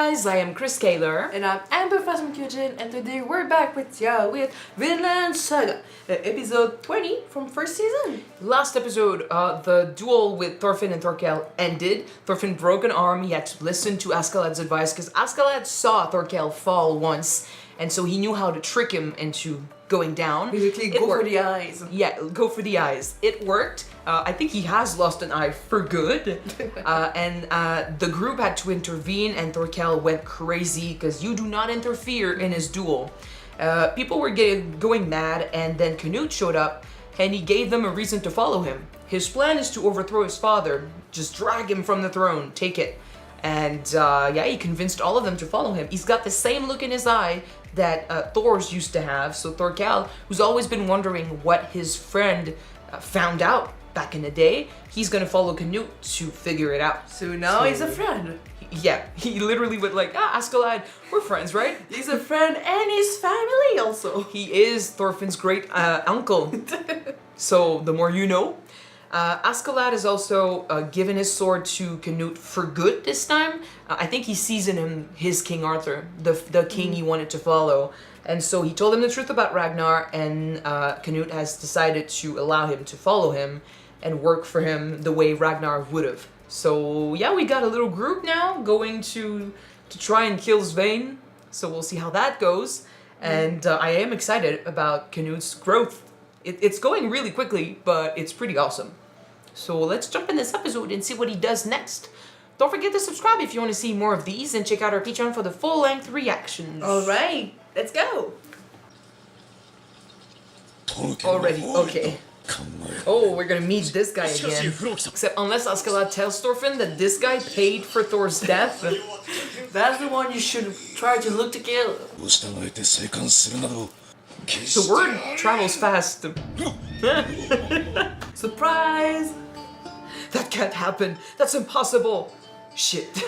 guys, I am Chris Kaler. And I'm Amber from Kyuujin, and today we're back with ya with Vinland Saga, episode 20 from first season. Last episode, the duel with Thorfinn and Thorkel ended. Thorfinn broke an arm. He had to listen to Askeladd's advice because Askeladd saw Thorkel fall once, and so he knew how to trick him into going down. Basically, go for the eyes. Yeah, go for the eyes. It worked. I think he has lost an eye for good. And the group had to intervene, and Thorkel went crazy because you do not interfere in his duel. People were going mad, and then Canute showed up, and he gave them a reason to follow him. His plan is to overthrow his father, just drag him from the throne, take it. And yeah, he convinced all of them to follow him. He's got the same look in his eye that Thor's used to have. So Thorkel, who's always been wondering what his friend found out back in the day, he's gonna follow Canute to figure it out. So now he's a friend. Yeah, he literally went like, Askeladd, we're friends, right? He's a friend and his family also. He is Thorfinn's great uncle. So the more you know. Askeladd has also given his sword to Canute for good this time. I think he sees in him his King Arthur, the king he wanted to follow. And so he told him the truth about Ragnar, and Canute has decided to allow him to follow him and work for him the way Ragnar would have. So yeah, we got a little group now going to try and kill Sweyn. So we'll see how that goes. And I am excited about Canute's growth. It's going really quickly, but it's pretty awesome. So let's jump in this episode and see what he does next. Don't forget to subscribe if you want to see more of these, and check out our Patreon for the full-length reactions. Alright, let's go. Already, okay. Oh, we're gonna meet this guy again. Except unless Askeladd tells Thorfinn that this guy paid for Thor's death. That's the one you should try to look to kill. The word travels fast. Surprise! That can't happen. That's impossible. Shit.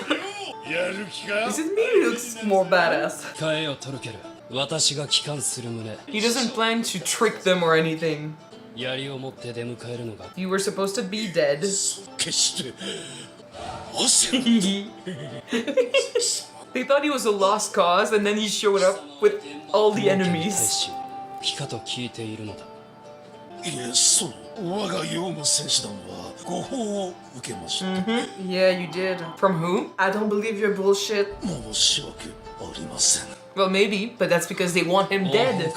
Is it me who looks more badass? He doesn't plan to trick them or anything. You were supposed to be dead. They thought he was a lost cause, and then he showed up with all the enemies. Yeah, you did. From who? I don't believe your bullshit. Well, maybe, but that's because they want him dead.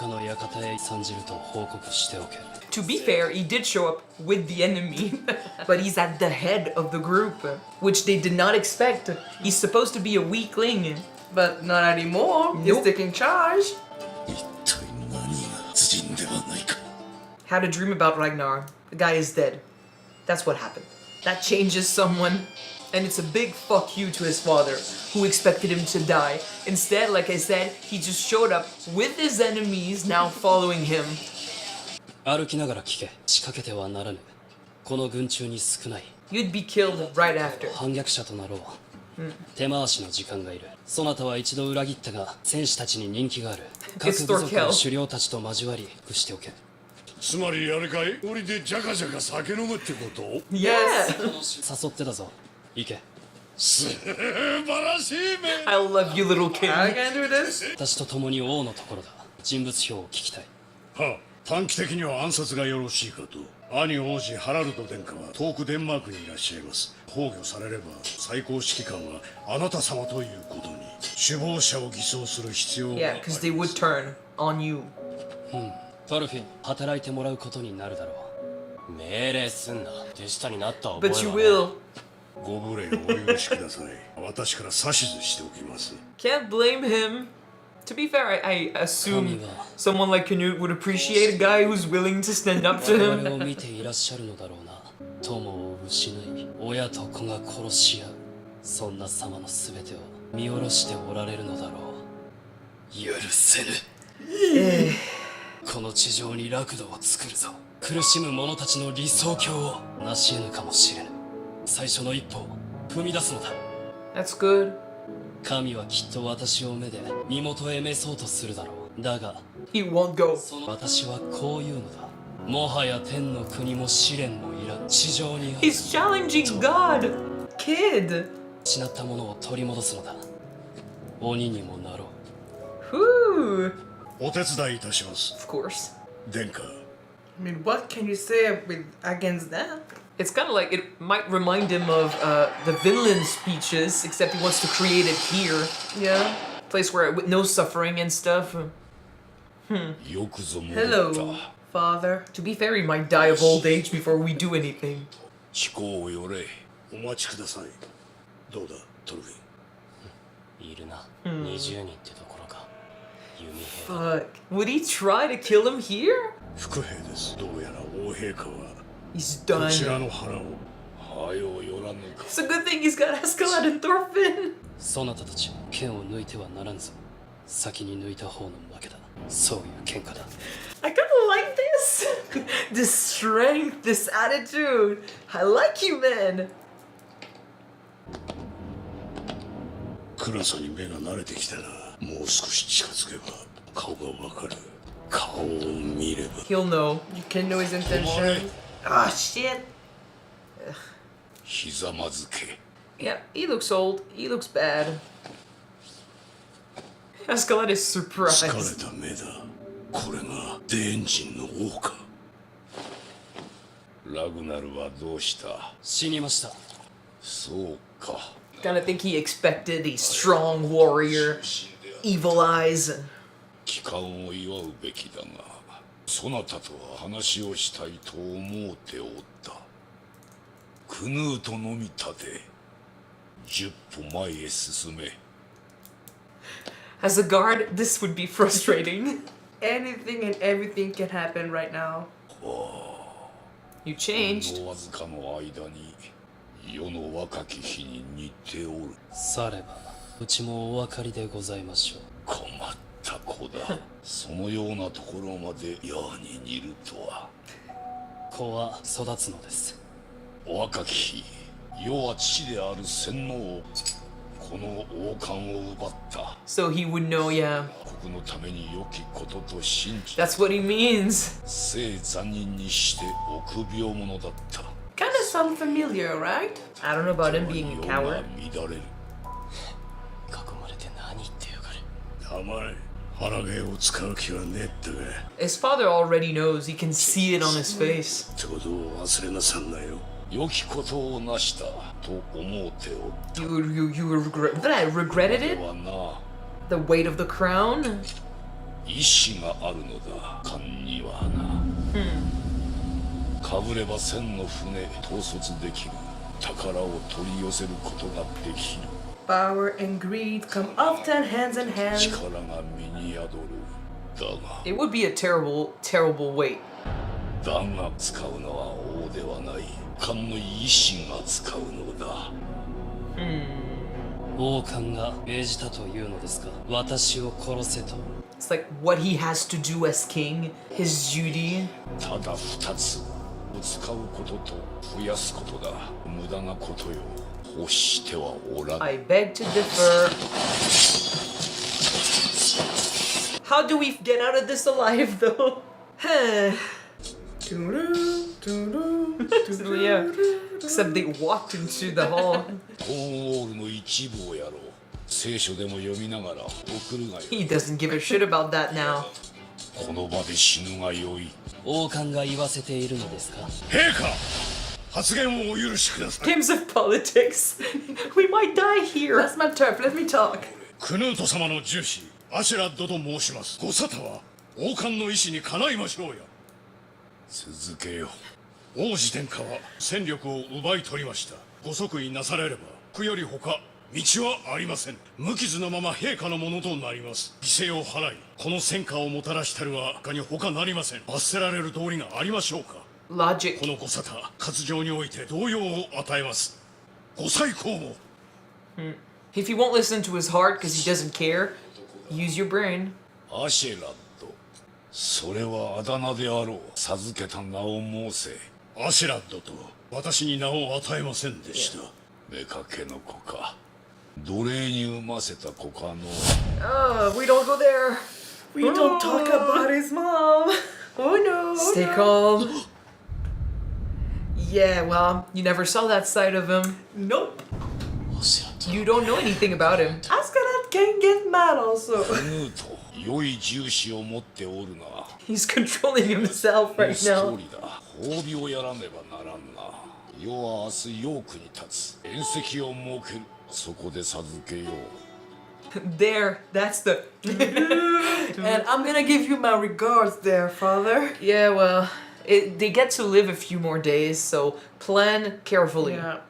To be fair, he did show up with the enemy, but he's at the head of the group, which they did not expect. He's supposed to be a weakling. But not anymore. Nope. He's taking charge. Had a dream about Ragnar. The guy is dead. That's what happened. That changes someone. And it's a big fuck you to his father, who expected him to die. Instead, like I said, he just showed up with his enemies now following him. You'd be killed right after. It's Thorkel. Yes! I love you, little kid. I can do this. 短期的には暗殺がよろしいかと。兄王子ハラルド殿下は遠くデンマークにいらっしゃいます。崩御されれば最高指揮官はあなた様ということに。首謀者を偽装する必要が。Yeah, because they would turn on you. トルフィン、働いてもらうことになるだろう。命令すんな。手下になった覚えは。But you will. ご無礼をお許しください。私から指図しておきます。 Can't blame him. To be fair, I assume someone like Canute would appreciate a guy who's willing to stand up to him. 友を失い、親と子が殺し合う。そんな様のすべてを見下ろしておられるのだろう。許せぬ。この地上に楽土を作るぞ。苦しむ者たちの理想郷を成し得ぬかもしれぬ。最初の一歩を踏み出すのだ。That's good. 神はきっと私を目で身元へ召そうとするだろう。だが、He won't go. 私はこう言うのだ。もはや天の国も試練もいらん。地上にある。He's challenging God, kid. 失ったものを取り戻すのだ。鬼にもなろう。 Whew. お手伝いいたします Of course. 殿下 I mean, what can you say against that? It's kind of like it might remind him of the Vinland speeches, except he wants to create it here. Yeah. Place where with no suffering and stuff. よくぞ戻った Hello, father. To be fair, he might die of old age before we do anything. 飛行をよれお待ちくださいどうだトルフィンいるな、20人ってところか。弓兵 Fuck. Would he try to kill him here? 副兵ですどうやら王陛下は He's こちら done. の腹をはよ寄らぬか It's a good thing he's got Askeladd and Thorfinn. そなたたち剣を抜いてはならんぞ。先に抜いた方の負けだ。そういう喧嘩だ。 I kind of like this. This strength, this attitude. I like you, man. 暗さに目が慣れてきたなもう少し近づけば顔がわかる顔を見れば He'll know. You can know his intention. Ah, shit. ひざまずけ Yeah, he looks old. He looks bad. Askeladd is 疲れ surprised. た目だこれがデーン人の王かラグナルはどうした死にました。そうか Kinda think he expected a strong warrior, evil eyes. 帰還を祝うべきだがそなたとは話をしたいと思うておったクヌートのみ立て10歩前へ進め As a guard, this would be frustrating. Anything and everything can happen right now. You changed. ほんのわずかの間に世の若き日に似ておるさればうちもお分かりでございましょう。困った子だそのようなところまで矢に似るとは子は育つのです。若き日世は父である洗脳をこの王冠を奪った So he would know, yeah. 国のために良きことと信じ That's what he means. 聖残忍にして臆病者だった Kinda sound familiar, right? I don't know about him being a 世が coward. 乱れる囲まれて何言ってやがる。黙れ腹芸を使う気はねえってが His father already knows. He can see it on his face. ってことを忘れなさんなよ良きことをなしたと思うておった You regretted で it? はな The weight of the crown? 意志があるのだ勘にはなかぶれば千の船統率できる宝を取り寄せることができる Power and greed come often hands in hand. 力が身に宿るだが It would be a terrible, terrible weight. だが使うのは王ではない勘の意志が使うのだ王冠が命じたというのですか。私を殺せと。 It's like what he has to do as king, his duty. ただ二つ使うことと増やすことだ無駄なことよ欲してはおらぬ I beg to differ. How do we get out of this alive, though? So, yeah. Except they walked into the hall. コーンウォールの一部をやろう聖書でも読みながら送るがよ He doesn't give a shit about that now. この場で死ぬがよい王冠が言わせているのですか。陛下発言をお許しください Games of politics. We might die here. That's my turf. Let me talk. クヌート様の重視アシュラッドと申しますご沙汰は王冠の意志にかないましょうや続けよ王子殿下は戦力を奪い取りましたご即位なされれば苦より他道はありません無傷のまま陛下のものとなります犠牲を払いこの戦果をもたらしたるは他に他なりません罰せられる道理がありましょうか Logic. このご沙汰活情において動揺を与えますご再考を If you won't listen to his heart because he doesn't care, use your brain. アシェラッドそれはあだ名であろう授けた名を申せアシェラッドと私に名を与えませんでした妾の子か奴隷に産ませた子かの We don't go there. We don't talk about his mom. Oh no. Stay calm. Yeah, well, you never saw that side of him. Nope. You don't know anything about him. Askeladd can get mad also. カヌート良い重視を持っておるな。 He's controlling himself も right し通 now. りだ。褒美をやらねばならんな。世は明日ヨークに立つ。宴席を設ける。そこで授けよう。 There, that's the. And I'm gonna give you my regards there, father. Yeah, well, they get to live a few more days, so plan carefully. Yeah.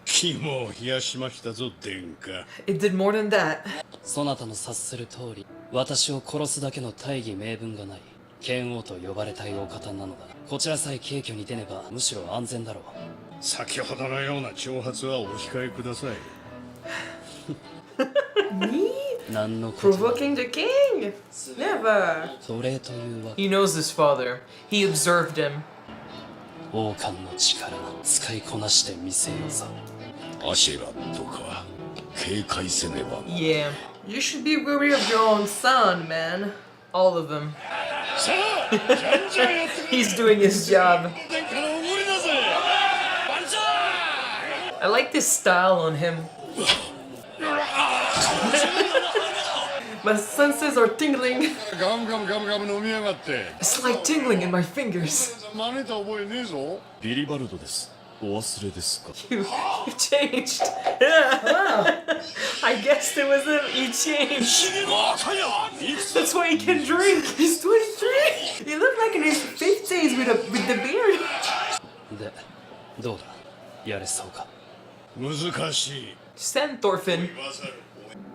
肝を冷やしましたぞ殿下。 It did more than that. そなたの察する通り、私を殺すだけの大義名分がない剣王と呼ばれたいお方なのだ。こちらさえ軽挙に出ねばむしろ安全だろう。先ほどのような挑発はお控えください。 Me? 何のことも Provoking the king? Never. 奴隷というわけ。 He knows his father. He observed him. 王冠の力使いこなしてみせようぞ。アシェラットか。警戒せねばな。 Yeah, You should be wary of your own son, man. all of them. さあ、じゃんじゃんやってくれ。 He's doing his job. 殿下のおごりだぜ。万歳。 I like this style on him. My senses are tingling. ガムガムガムガム飲みやがって。 It's like tingling in my fingers. 真似た覚えねえぞ。ビリバルドです。お忘れですか？ You changed. I guessed it was him. You changed. 若や。いくつ That's why he can drink. He's 23. He looked like in his 50s with the beard. で、どうだやれそうか。難しい。 Send Thorfinn.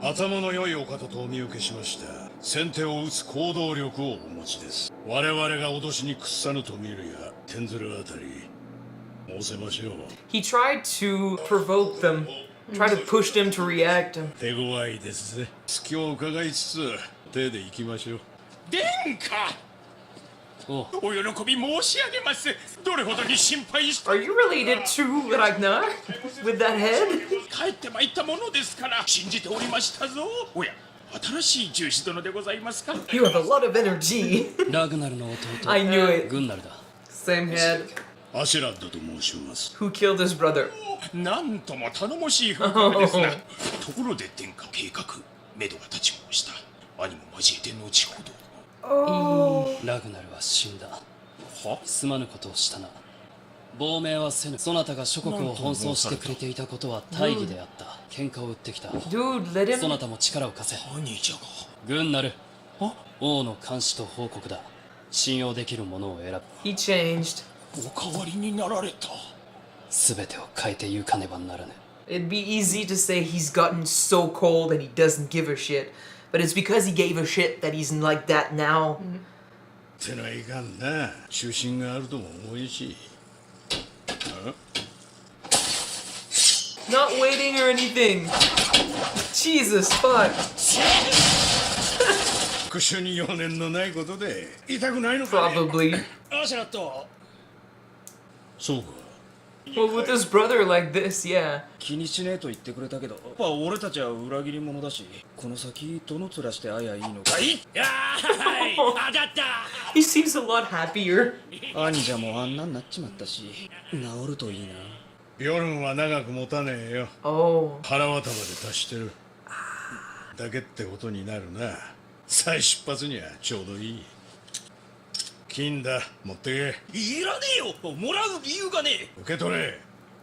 頭の良いお方とお見受けしました。先手を打つ行動力をお持ちです。我々が脅しに屈さぬと見るや、天鶴あたり申せましょう。 He tried to provoke them. Try to push them to react. 手強いですぜ。隙を伺いつつ手で行きましょう。殿下、おう、お喜び申し上げます。どれほどに心配して Are you related to Ragnar? With that head? 帰ってまいったものですから信じておりましたぞ。おや、新しい重視殿でございますか。 You have a lot of energy. ラグナルの弟 I knew it. グンナルだ。 Same head. アシェラッドと申します。 Who killed his brother? なんとも頼もしい風格ですな。ところで殿下、計画目処が立ちました。兄も交えて後ほど。 Oh. ラグナルは死んだ。すまぬことをしたな。亡命はせぬ。そなたが諸国を奔走してくれていたことは大義であった。喧嘩を売ってきた。 Dude, let そ him. なたも力を貸せ。兄じゃが。グンナル。王の監視と報告だ。信用できるものを選ぶ。 He changed. お変わりになられた。すべてを変えてゆかねばならぬ。 It'd be easy to say he's gotten so cold and he doesn't give a shit. But it's because he gave a shit that he's like that now. てないかんな。中心があるとも思いし。 Not waiting or anything. Jesus, fuck. 復讐に余念のないことで痛くないのかね。 Probably. アシェラット。そうか。 Well, with his brother like this, yeah. 気にしねえと言ってくれたけど、やっぱ俺たちは裏切り者だし、この先どの面して会えばいいのか。いやーい、当たった。 He seems a lot happier. 兄じゃもうあんなになっちまったし、治るといいな。ビョルンは長く持たねえよ。 Oh. 腹渡まで達してる。だけってことになるな。再出発にはちょうどいい。金だ、持ってけ。いらねえよ、もらう理由がねえ。受け取れ。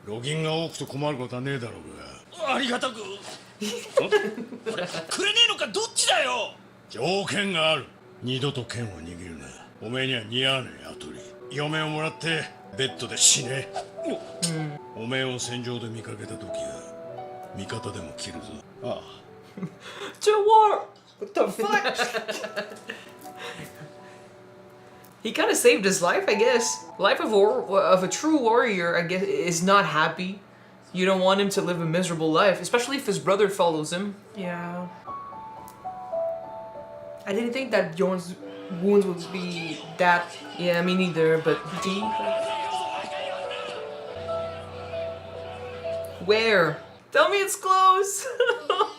路銀が多くと困ることはねえだろうが。ありがたく。くれねえのかどっちだよ。条件がある。二度と剣を握るな。おめえには似合わねえアトリ。嫁をもらってベッドで死ね。おめえを戦場で見かけた時は味方でも切るぞ。ああ。 To war! What the fuck? He kind of saved his life, I guess. Life of a true warrior, I guess, is not happy. You don't want him to live a miserable life, especially if his brother follows him. Yeah. I didn't think that Bjorn's wounds would be that Yeah, me neither, but deep. where? Tell me it's close!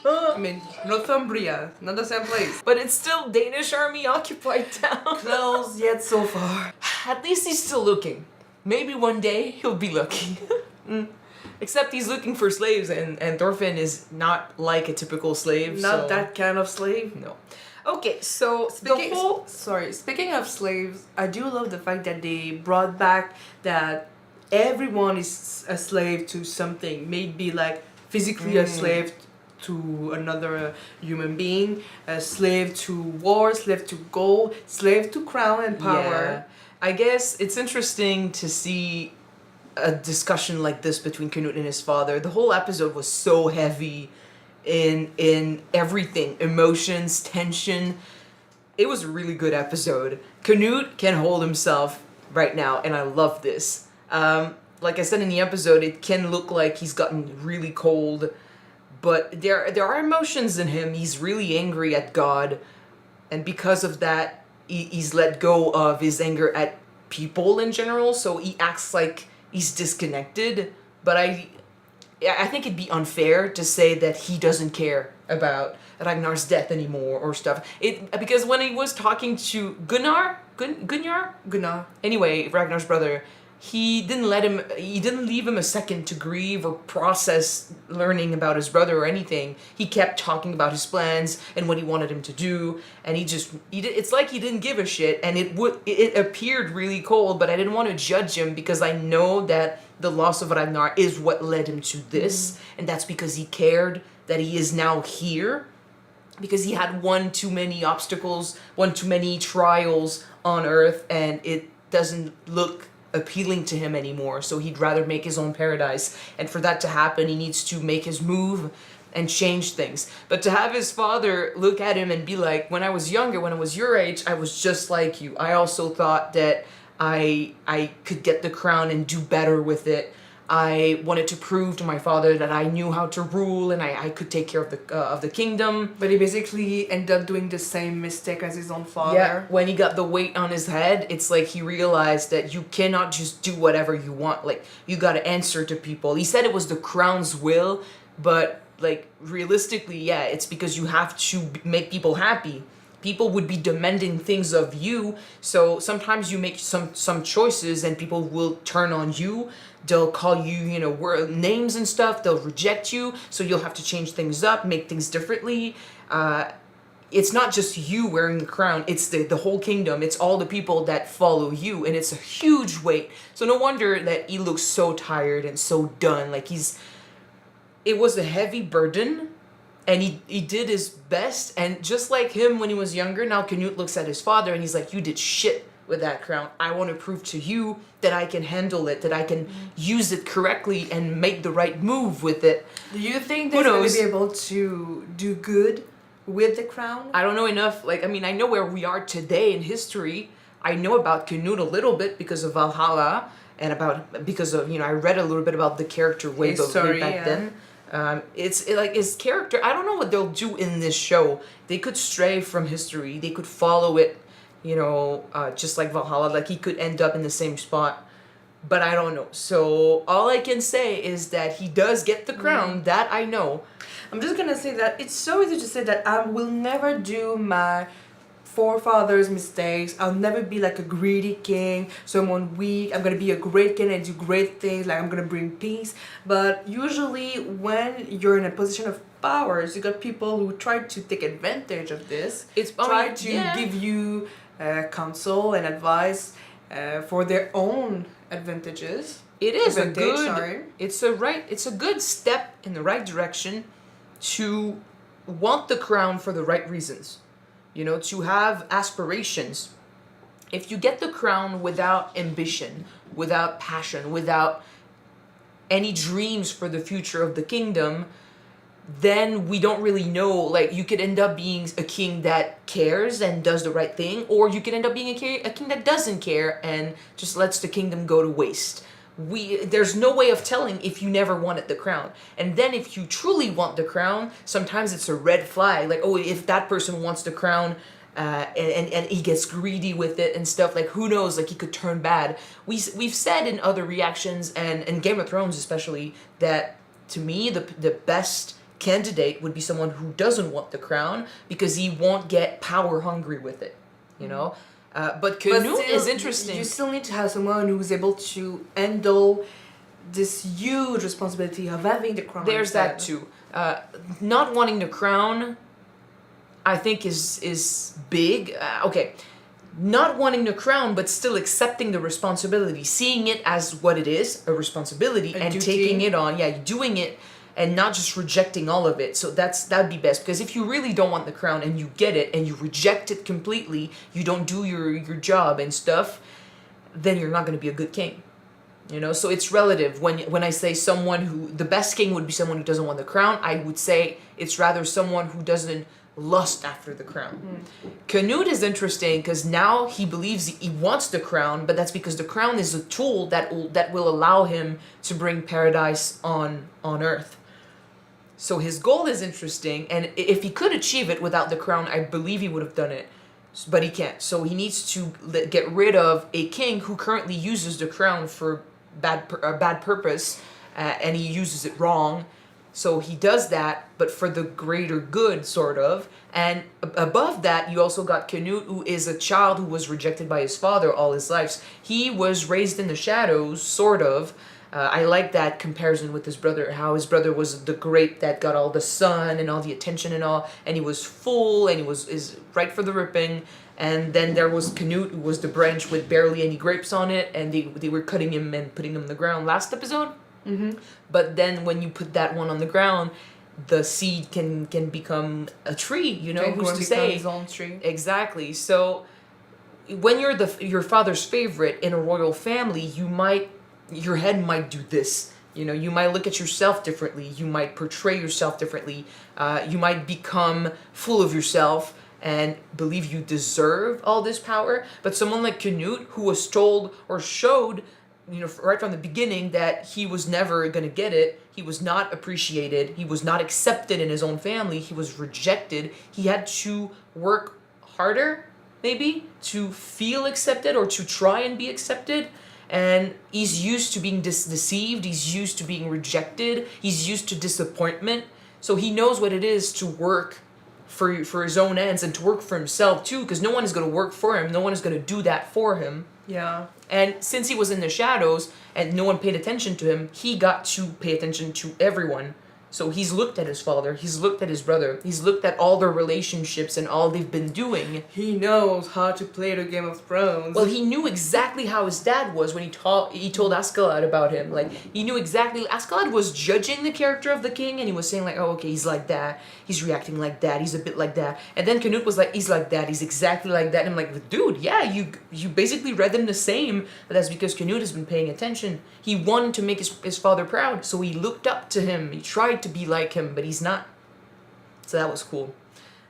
I mean, Northumbria, not the same place. But it's still Danish army occupied town. Close yet so far. At least he's still looking. Maybe one day he'll be lucky. Except he's looking for slaves, and Thorfinn is not like a typical slave. Not so- that kind of slave. No. Okay, so Speaking of slaves, I do love the fact that they brought back that everyone is a slave to something. Maybe like physically a slave to another human being, a slave to war, slave to gold, slave to crown and power. Yeah. I guess it's interesting to see a discussion like this between Canute and his father. The whole episode was so heavy in everything, emotions, tension. It was a really good episode. Canute can hold himself right now, and I love this. Like I said in the episode, it can look like he's gotten really cold, but there are emotions in him. He's really angry at God, and because of that, he's let go of his anger at people in general, so he acts like he's disconnected. But I think it'd be unfair to say that he doesn't care about Ragnar's death anymore or stuff. Because when he was talking to Gunnar, anyway, Ragnar's brother, he didn't leave him a second to grieve or process learning about his brother or anything. He kept talking about his plans and what he wanted him to do, and it's like he didn't give a shit, and it appeared really cold, but I didn't want to judge him because I know that the loss of Ragnar is what led him to this, and that's because he cared that he is now here, because he had one too many obstacles, one too many trials on Earth, and it doesn't look appealing to him anymore, so he'd rather make his own paradise. And for that to happen, he needs to make his move and change things. But to have his father look at him and be like, when I was younger, when I was your age, I was just like you. I also thought that I could get the crown and do better with it. I wanted to prove to my father that I knew how to rule and I could take care of the kingdom. But he basically ended up doing the same mistake as his own father. Yeah, when he got the weight on his head, it's like he realized that you cannot just do whatever you want. Like, you gotta answer to people. He said it was the crown's will, but like realistically, yeah, it's because you have to make people happy. People would be demanding things of you, so sometimes you make some choices and people will turn on you. They'll call you, names and stuff. They'll reject you, so you'll have to change things up, make things differently. It's not just you wearing the crown, it's the whole kingdom. It's all the people that follow you, and it's a huge weight. So no wonder that he looks so tired and so done. Like it was a heavy burden, and he did his best. And just like him when he was younger, now Canute looks at his father and he's like, you did shit with that crown. I want to prove to you that I can handle it, that I can use it correctly and make the right move with it. Do you think they're going to be able to do good with the crown? I don't know enough. I know where we are today in history. I know about Canute a little bit because of Valhalla and because of I read a little bit about the character way back then. It's like his character. I don't know what they'll do in this show. They could stray from history. They could follow it, just like Valhalla. Like he could end up in the same spot, but I don't know. So all I can say is that he does get the crown. That I know. I'm just gonna say that it's so easy to say that I will never do my forefathers' mistakes. I'll never be like a greedy king, someone weak. I'm gonna be a great king and do great things, like I'm gonna bring peace. But usually when you're in a position of powers, you got people who try to take advantage of this. Try to give you counsel and advice for their own advantages. It is it's a good step in the right direction to want the crown for the right reasons. To have aspirations. If you get the crown without ambition, without passion, without any dreams for the future of the kingdom, then we don't really know. Like, you could end up being a king that cares and does the right thing, or you could end up being a king that doesn't care and just lets the kingdom go to waste. There's no way of telling if you never wanted the crown. And then if you truly want the crown, sometimes it's a red flag. Like, if that person wants the crown and he gets greedy with it and stuff, like, who knows, like, he could turn bad. We've said in other reactions, and in Game of Thrones especially, that to me the best candidate would be someone who doesn't want the crown because he won't get power hungry with it, But Canute is interesting. You still need to have someone who's able to handle this huge responsibility of having the crown. There's that instead. too. Not wanting the crown, I think is big. Okay, not wanting the crown, but still accepting the responsibility, seeing it as what it is, a responsibility, and duty. taking it on. Yeah, doing it, and not just rejecting all of it. So that'd be best, because if you really don't want the crown and you get it and you reject it completely, you don't do your job and stuff, then you're not going to be a good king. So it's relative. When I say someone who, the best king would be someone who doesn't want the crown, I would say it's rather someone who doesn't lust after the crown. Canute is interesting because now he believes he wants the crown, but that's because the crown is a tool that will allow him to bring paradise on earth. So his goal is interesting, and if he could achieve it without the crown, I believe he would have done it. But he can't. So he needs to get rid of a king who currently uses the crown for bad purpose, and he uses it wrong. So he does that, but for the greater good, sort of. And above that, you also got Canute, who is a child who was rejected by his father all his life. He was raised in the shadows, sort of. I like that comparison with his brother, how his brother was the grape that got all the sun and all the attention and all, and he was full and is right for the ripping. And then there was Canute, who was the branch with barely any grapes on it, and they were cutting him and putting him on the ground last episode. Mm-hmm. But then when you put that one on the ground, the seed can become a tree, who's to say? His own tree. Exactly. So when you're your father's favorite in a royal family, your head might do this. You might look at yourself differently. You might portray yourself differently. You might become full of yourself and believe you deserve all this power. But someone like Canute, who was told or showed, right from the beginning, that he was never going to get it, he was not appreciated, he was not accepted in his own family, he was rejected, he had to work harder, maybe, to feel accepted or to try and be accepted. And he's used to being deceived, he's used to being rejected, he's used to disappointment. So he knows what it is to work for his own ends and to work for himself too, because no one is going to work for him, no one is going to do that for him. Yeah. And since he was in the shadows and no one paid attention to him, he got to pay attention to everyone. So he's looked at his father, he's looked at his brother, he's looked at all their relationships and all they've been doing. He knows how to play the Game of Thrones. Well, he knew exactly how his dad was when he told Askeladd about him. Like, he knew exactly. Askeladd was judging the character of the king, and he was saying like, oh, okay, he's like that, he's reacting like that, he's a bit like that. And then Canute was like, he's like that, he's exactly like that. And I'm like, dude, yeah, you basically read them the same, but that's because Canute has been paying attention. He wanted to make his father proud, so he looked up to him. He tried to be like him, but he's not. So that was cool.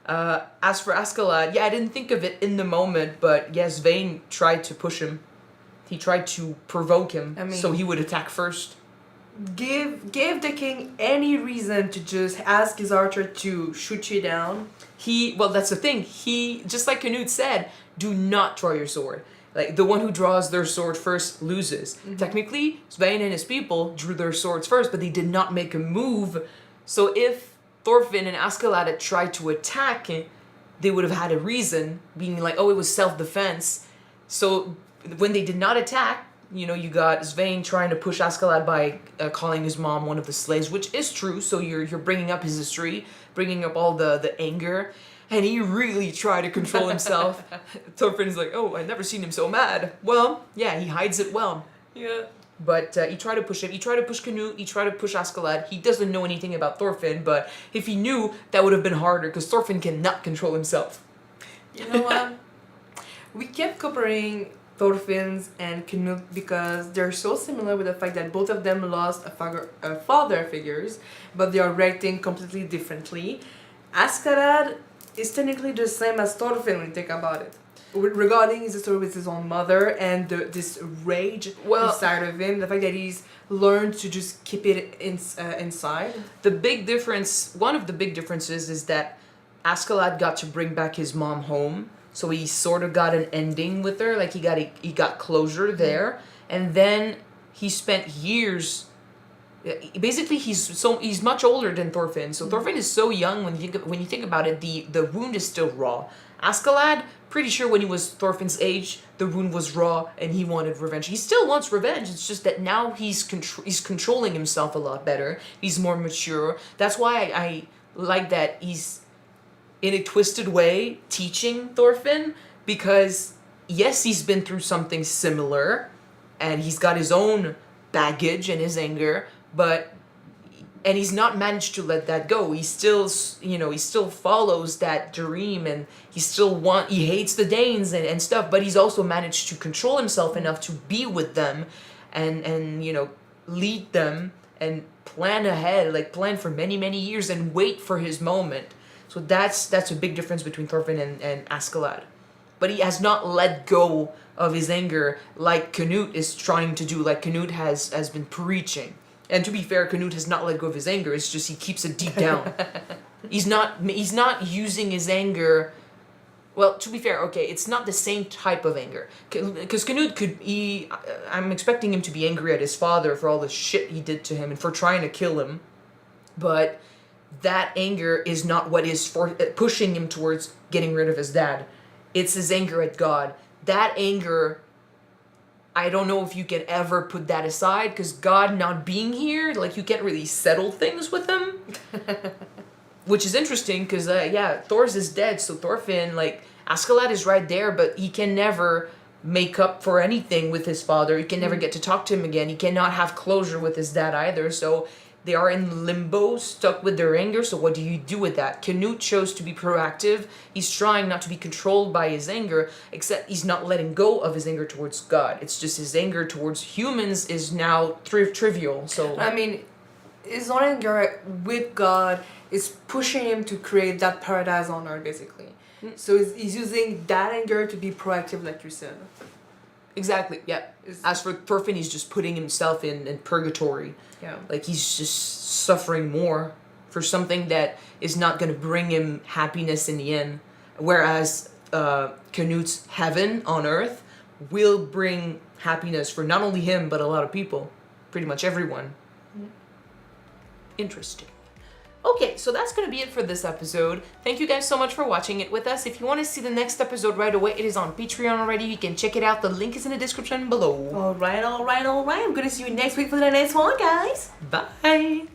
As for Askeladd, yeah, I didn't think of it in the moment, but yeah, Sweyn tried to push him. He tried to provoke him, so he would attack first. Give the king any reason to just ask his archer to shoot you down. Well, that's the thing. He, just like Canute said, do not draw your sword. Like, the one who draws their sword first loses. Mm-hmm. Technically, Sweyn and his people drew their swords first, but they did not make a move. So if Thorfinn and Askeladd had tried to attack, they would have had a reason, being like, oh, it was self-defense. So when they did not attack, you got Sweyn trying to push Askeladd by calling his mom one of the slaves, which is true. So you're bringing up his history, bringing up all the anger. And he really tried to control himself. Thorfinn is like, oh, I've never seen him so mad. Well, yeah, he hides it well. Yeah. But he tried to push him. He tried to push Canute. He tried to push Askeladd. He doesn't know anything about Thorfinn, but if he knew, that would have been harder, because Thorfinn cannot control himself. You know what? We kept comparing Thorfinn's and Canute because they're so similar, with the fact that both of them lost a father figures, but they are reacting completely differently. Askeladd is technically the same as Thorfinn when you think about it. Regarding his story with his own mother and this rage inside of him, the fact that he's learned to just keep it inside. One of the big differences is that Askeladd got to bring back his mom home, so he sort of got an ending with her, like he got closure there, and then he spent years. Basically, he's much older than Thorfinn. So Thorfinn is so young when you think about it. The wound is still raw. Askeladd, pretty sure when he was Thorfinn's age, the wound was raw and he wanted revenge. He still wants revenge. It's just that now he's controlling himself a lot better. He's more mature. That's why I like that he's, in a twisted way, teaching Thorfinn, because yes, he's been through something similar and he's got his own baggage and his anger, and he's not managed to let that go. He still, he still follows that dream, and he hates the Danes and stuff, but he's also managed to control himself enough to be with them and lead them and plan ahead, like plan for many, many years and wait for his moment. So that's a big difference between Thorfinn and Askeladd. But he has not let go of his anger like Canute is trying to do, like Canute has been preaching. And to be fair, Canute has not let go of his anger. It's just he keeps it deep down. He's not using his anger. Well, to be fair, okay, it's not the same type of anger. Because Canute I'm expecting him to be angry at his father for all the shit he did to him and for trying to kill him. But that anger is not what is pushing him towards getting rid of his dad. It's his anger at God. That anger, I don't know if you can ever put that aside, because God not being here, like, you can't really settle things with him. Which is interesting, because, Thor's is dead, so Thorfinn, Askeladd is right there, but he can never make up for anything with his father. He can never get to talk to him again. He cannot have closure with his dad either, so they are in limbo, stuck with their anger, so what do you do with that? Canute chose to be proactive. He's trying not to be controlled by his anger, except he's not letting go of his anger towards God. It's just his anger towards humans is now trivial, so... I mean, his own anger with God is pushing him to create that paradise on earth, basically. So he's using that anger to be proactive, like you said. Exactly, yeah. As for Thorfinn, he's just putting himself in purgatory. Yeah. Like, he's just suffering more for something that is not going to bring him happiness in the end. Whereas Canute's heaven on earth will bring happiness for not only him, but a lot of people. Pretty much everyone. Interesting. Okay, so that's going to be it for this episode. Thank you guys so much for watching it with us. If you want to see the next episode right away, it is on Patreon already. You can check it out. The link is in the description below. Alright. I'm going to see you next week for the next one, guys. Bye.